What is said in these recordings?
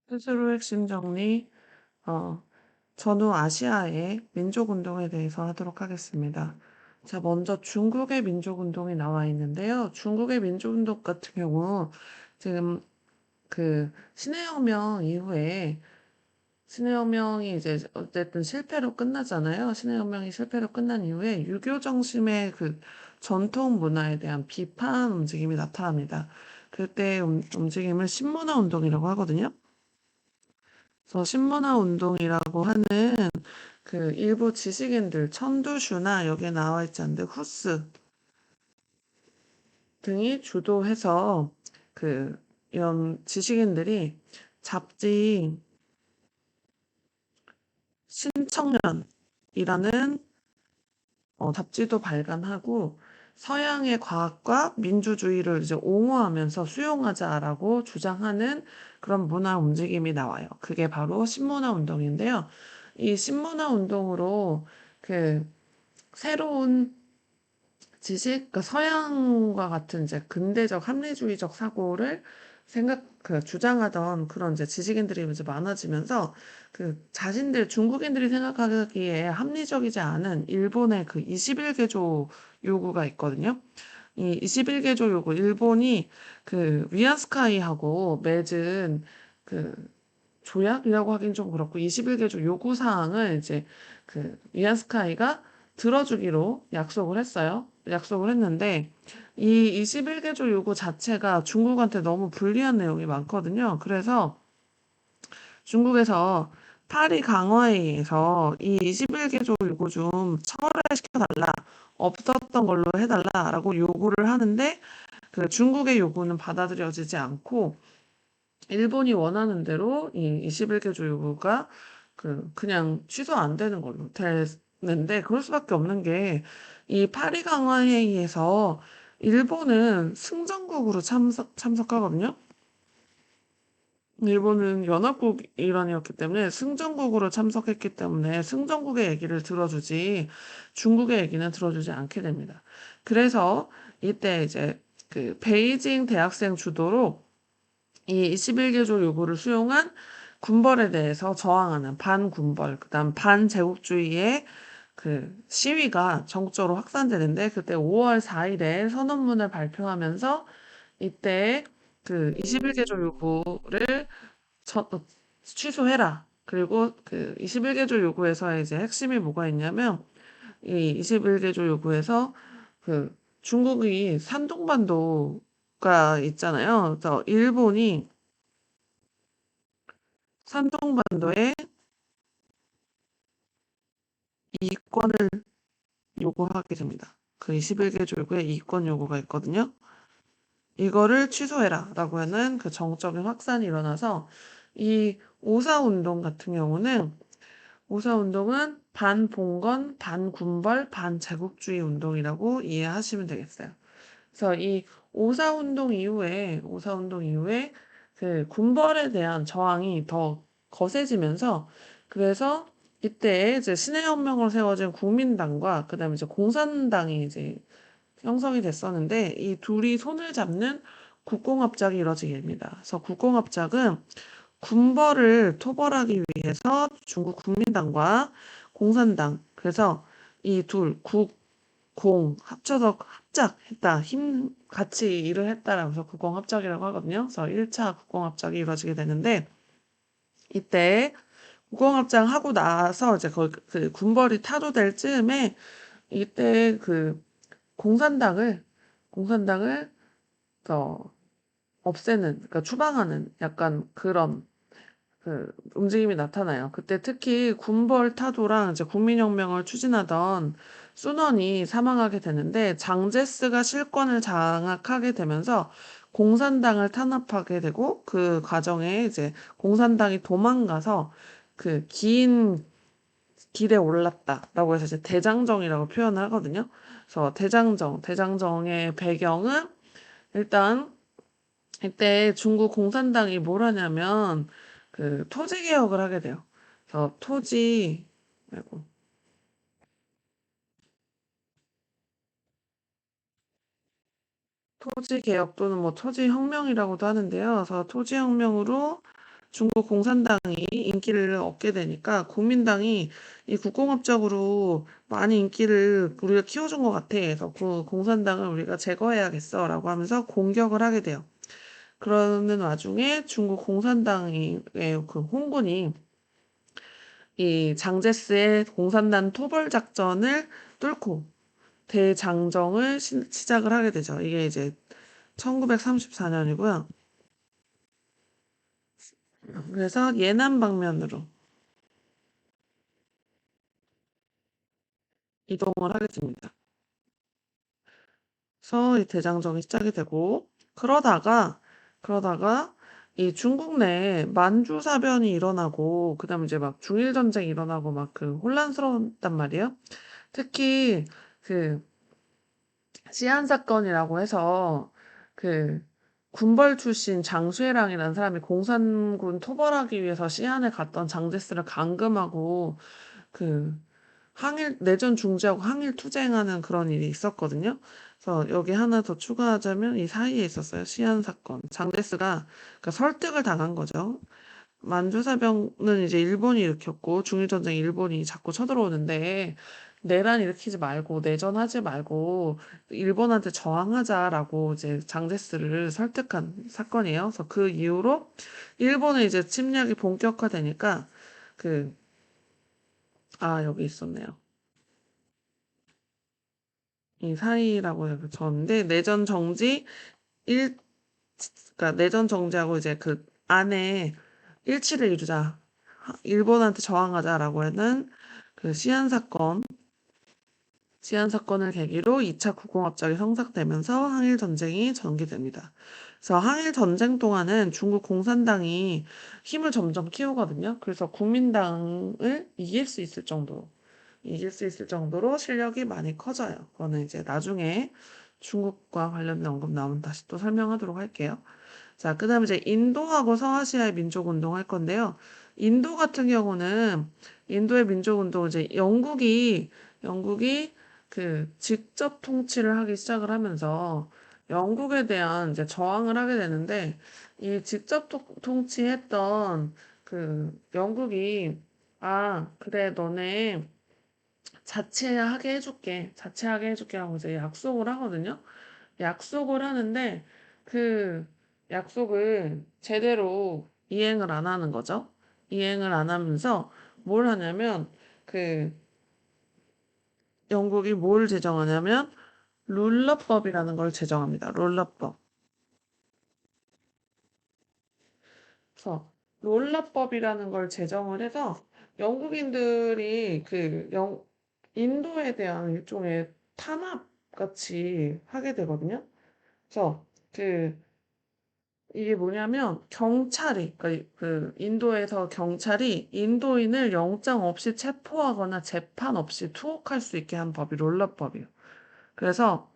스스로 핵심 정리, 어, 전후 아시아의 민족운동에 대해서 하도록 하겠습니다. 자, 먼저 중국의 민족운동이 나와 있는데요. 중국의 민족운동 같은 경우, 지금 신해혁명 이후에, 신해혁명이 이제 어쨌든 실패로 끝나잖아요. 신해혁명이 실패로 끝난 이후에 유교 정신의 전통 문화에 대한 비판 움직임이 나타납니다. 그때 움직임을 신문화 운동이라고 하거든요. 그래서 신문화 운동이라고 하는 일부 지식인들, 천두슈나 여기에 나와 있지 않은데 후스 등이 주도해서 이런 지식인들이 잡지 신청년이라는 잡지도 발간하고 서양의 과학과 민주주의를 이제 옹호하면서 수용하자라고 주장하는 그런 문화 움직임이 나와요. 그게 바로 신문화 운동인데요. 이 신문화 운동으로 그 새로운 지식, 그러니까 서양과 같은 이제 근대적 합리주의적 사고를 주장하던 그런 이제 지식인들이 이제 많아지면서 중국인들이 생각하기에 합리적이지 않은 일본의 21개조 요구가 있거든요. 이 21개조 요구, 일본이 위안스카이하고 맺은 그 조약이라고 하긴 좀 그렇고 21개조 요구 사항을 이제 위안스카이가 들어주기로 약속을 했어요. 약속을 했는데 이 21개조 요구 자체가 중국한테 너무 불리한 내용이 많거든요. 그래서 중국에서 파리 강화회의에서 이 21개조 요구 좀 철회시켜달라. 없었던 걸로 해달라라고 요구를 하는데 중국의 요구는 받아들여지지 않고 일본이 원하는 대로 이 21개조 요구가 그냥 취소 안 되는 걸로 됐는데 그럴 수밖에 없는 게 이 파리 강화 회의에서 일본은 승전국으로 참석하거든요. 일본은 연합국 일환이었기 때문에 승전국으로 참석했기 때문에 승전국의 얘기를 들어주지 중국의 얘기는 들어주지 않게 됩니다. 그래서 이때 이제 베이징 대학생 주도로 이 21개조 요구를 수용한 군벌에 대해서 저항하는 반군벌, 그다음 반제국주의의 시위가 전국적으로 확산되는데 그때 5월 4일에 선언문을 발표하면서 이때 21개조 요구를 취소해라. 그리고 21개조 요구에서 이제 핵심이 뭐가 있냐면 이 21개조 요구에서 중국이 산둥반도가 있잖아요. 그래서 일본이 산둥반도에 이권을 요구하게 됩니다. 21개 조약에 이권 요구가 있거든요. 이거를 취소해라 라고 하는 정적인 확산이 일어나서 이 오사운동 같은 경우는 오사운동은 반봉건, 반군벌, 반제국주의 운동이라고 이해하시면 되겠어요. 그래서 이 오사운동 이후에 군벌에 대한 저항이 더 거세지면서 그래서 이때 이제 신해혁명으로 세워진 국민당과 그다음에 이제 공산당이 이제 형성이 됐었는데 이 둘이 손을 잡는 국공합작이 이뤄지게 됩니다. 그래서 국공합작은 군벌을 토벌하기 위해서 중국 국민당과 공산당 그래서 이 공 합쳐서 합작했다. 힘 같이 일을 했다라면서 국공합작이라고 하거든요. 그래서 1차 국공합작이 이루어지게 되는데 이때 국공합작 하고 나서 이제 거의 군벌이 타도될 즈음에 이때 공산당을 없애는 그러니까 추방하는 약간 그런 움직임이 나타나요. 그때 특히 군벌 타도랑 이제 국민혁명을 추진하던 순원이 사망하게 되는데 장제스가 실권을 장악하게 되면서 공산당을 탄압하게 되고 그 과정에 이제 공산당이 도망가서 긴 길에 올랐다라고 해서 이제 대장정이라고 표현을 하거든요. 그래서 대장정의 배경은 일단 이때 중국 공산당이 뭘 하냐면 토지 개혁을 하게 돼요. 그래서 아이고, 토지 개혁 또는 뭐 토지 혁명이라고도 하는데요. 그래서 토지 혁명으로 중국 공산당이 인기를 얻게 되니까 국민당이 이 국공업적으로 많이 인기를 우리가 키워준 것 같아. 그래서 그 공산당을 우리가 제거해야겠어라고 하면서 공격을 하게 돼요. 그러는 와중에 중국 공산당의 그 홍군이 이 장제스의 공산당 토벌 작전을 뚫고 대장정을 시작을 하게 되죠. 이게 이제 1934년이고요. 그래서 예남 방면으로 이동을 하게 됩니다. 그래서 이 대장정이 시작이 되고 그러다가 이 중국 내에 만주 사변이 일어나고 그다음에 이제 막 중일 전쟁이 일어나고 막 그 혼란스러웠단 말이에요. 특히 그 시안 사건이라고 해서 그 군벌 출신 장수회랑이라는 사람이 공산군 토벌하기 위해서 시안에 갔던 장제스를 감금하고 그 항일 내전 중지하고 항일 투쟁하는 그런 일이 있었거든요. 그래서 여기 하나 더 추가하자면 이 사이에 있었어요. 시안 사건. 장제스가 그러니까 설득을 당한 거죠. 만주사병은 이제 일본이 일으켰고 중일전쟁 일본이 자꾸 쳐들어오는데 내란 일으키지 말고 내전하지 말고 일본한테 저항하자라고 이제 장제스를 설득한 사건이에요. 그래서 그 이후로 일본의 이제 침략이 본격화되니까 그 여기 있었네요. 이 사이라고 적었는데 내전 정지 일 그러니까 내전 정지하고 이제 그 안에 일치를 이루자. 일본한테 저항하자라고 하는 그 시안 사건을 계기로 2차 국공합작이 성사되면서 항일 전쟁이 전개됩니다. 그래서 항일 전쟁 동안은 중국 공산당이 힘을 점점 키우거든요. 그래서 국민당을 이길 수 있을 정도로 실력이 많이 커져요. 그거는 이제 나중에 중국과 관련된 언급 나오면 다시 또 설명하도록 할게요. 자, 그다음에 이제 인도하고 서아시아의 민족 운동 할 건데요. 인도 같은 경우는 인도의 민족 운동 이제 영국이 그 직접 통치를 하기 시작을 하면서 영국에 대한 이제 저항을 하게 되는데 이 직접 통치했던 그 영국이 그래 너네 자체하게 해줄게 하고 이제 약속을 하거든요. 약속을 하는데 그 약속을 제대로 이행을 안 하는 거죠. 이행을 안 하면서 뭘 하냐면 그 영국이 뭘 제정하냐면 룰러법이라는 걸 제정합니다. 룰러법. 그래서 롤러법이라는 걸 제정을 해서 영국인들이 인도에 대한 일종의 탄압 같이 하게 되거든요. 그래서 그 이게 뭐냐면 그러니까 그 인도에서 경찰이 인도인을 영장 없이 체포하거나 재판 없이 투옥할 수 있게 한 법이 롤러법이에요. 그래서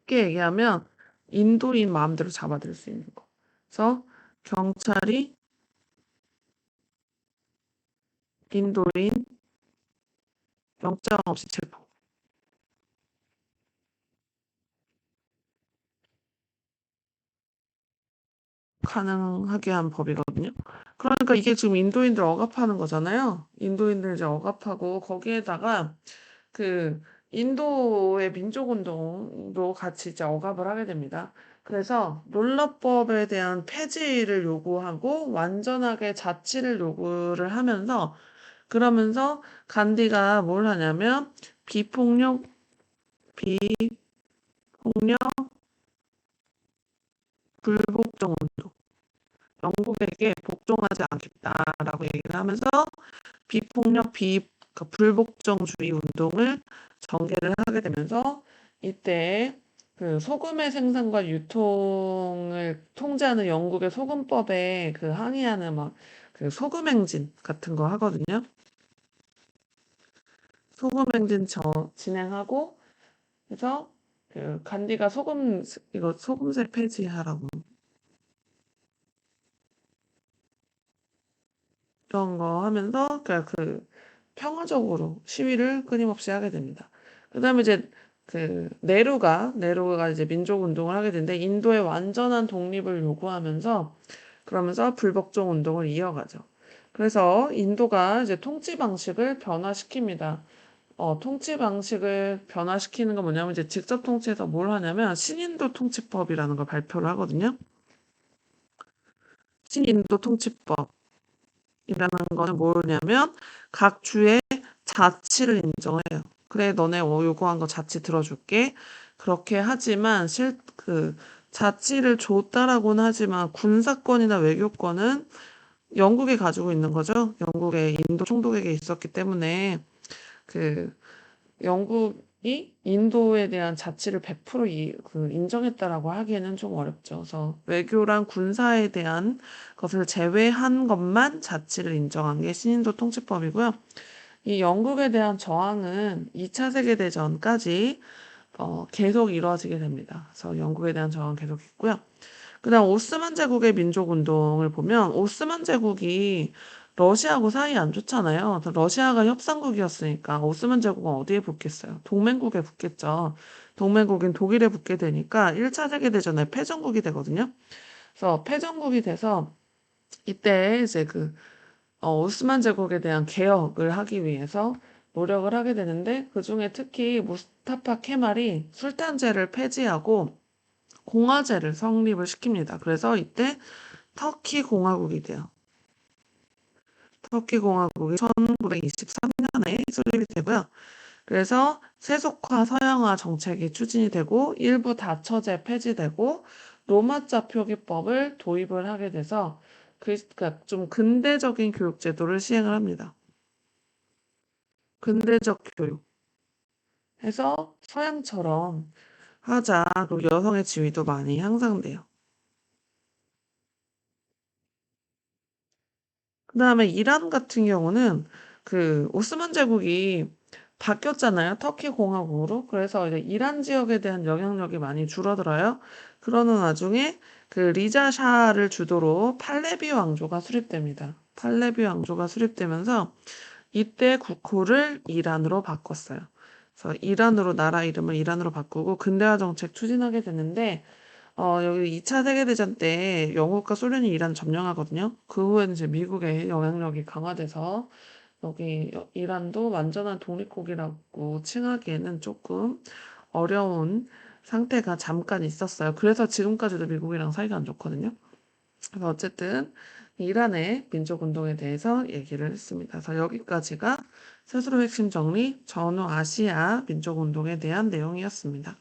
쉽게 얘기하면 인도인 마음대로 잡아들일 수 있는 거. 그래서 경찰이 인도인 영장 없이 체포 가능하게 한 법이거든요. 그러니까 이게 지금 인도인들 억압하는 거잖아요. 인도인들 이제 억압하고 거기에다가 그 인도의 민족운동도 같이 이제 억압을 하게 됩니다. 그래서 롤러법에 대한 폐지를 요구하고 완전하게 자치를 요구를 하면서 그러면서 간디가 뭘 하냐면 비폭력, 비폭력, 불복종 운동. 영국에게 복종하지 않겠다라고 얘기를 하면서 비폭력, 그러니까 불복종주의 운동을 전개를 하게 되면서 이때 그 소금의 생산과 유통을 통제하는 영국의 소금법에 그 항의하는 막 그 소금 행진 같은 거 하거든요. 소금 행진 진행하고 그래서 그 간디가 이거 소금세 폐지하라고 이런 거 하면서 그 평화적으로 시위를 끊임없이 하게 됩니다. 그다음에 이제 그 네루가 이제 민족 운동을 하게 되는데 인도의 완전한 독립을 요구하면서 그러면서 불복종 운동을 이어가죠. 그래서 인도가 이제 통치 방식을 변화시킵니다. 통치 방식을 변화시키는 건 뭐냐면 이제 직접 통치에서 뭘 하냐면 신인도 통치법이라는 걸 발표를 하거든요. 신인도 통치법이라는 거는 뭐냐면 각 주의 자치를 인정을 해요. 그래, 너네 요구한 거 자치 들어줄게. 그렇게 하지만 그 자치를 줬다라고는 하지만 군사권이나 외교권은 영국이 가지고 있는 거죠. 영국의 인도 총독에게 있었기 때문에 그 영국이 인도에 대한 자치를 100% 인정했다라고 하기에는 좀 어렵죠. 그래서 외교랑 군사에 대한 것을 제외한 것만 자치를 인정한 게 신인도 통치법이고요. 이 영국에 대한 저항은 2차 세계대전까지 계속 이루어지게 됩니다. 그래서 영국에 대한 저항은 계속 있고요. 그다음 오스만 제국의 민족 운동을 보면 오스만 제국이 러시아하고 사이 안 좋잖아요. 그래서 러시아가 협상국이었으니까 오스만 제국은 어디에 붙겠어요? 동맹국에 붙겠죠. 동맹국인 독일에 붙게 되니까 1차 세계대전에 패전국이 되거든요. 그래서 패전국이 돼서 이때 이제 오스만 제국에 대한 개혁을 하기 위해서 노력을 하게 되는데 그중에 특히 무스타파 케말이 술탄제를 폐지하고 공화제를 성립을 시킵니다. 그래서 이때 터키 공화국이 돼요. 터키 공화국이 1923년에 설립이 되고요. 그래서 세속화, 서양화 정책이 추진이 되고 일부 다처제 폐지되고 로마자 표기법을 도입을 하게 돼서 그러니까 좀 근대적인 교육 제도를 시행을 합니다. 근대적 교육. 해서 서양처럼 하자. 그리고 여성의 지위도 많이 향상돼요. 그다음에 이란 같은 경우는 오스만 제국이 바뀌었잖아요. 터키 공화국으로. 그래서 이제 이란 지역에 대한 영향력이 많이 줄어들어요. 그러는 와중에 리자 샤를 주도로 팔레비 왕조가 수립됩니다. 팔레비 왕조가 수립되면서 이때 국호를 이란으로 바꿨어요. 그래서 이란으로 나라 이름을 이란으로 바꾸고 근대화 정책 추진하게 되는데 여기 2차 세계대전 때 영국과 소련이 이란 점령하거든요. 그 후에는 이제 미국의 영향력이 강화돼서 여기 이란도 완전한 독립국이라고 칭하기에는 조금 어려운 상태가 잠깐 있었어요. 그래서 지금까지도 미국이랑 사이가 안 좋거든요. 그래서 어쨌든 이란의 민족운동에 대해서 얘기를 했습니다. 그래서 여기까지가 스스로 핵심 정리 전후 아시아 민족운동에 대한 내용이었습니다.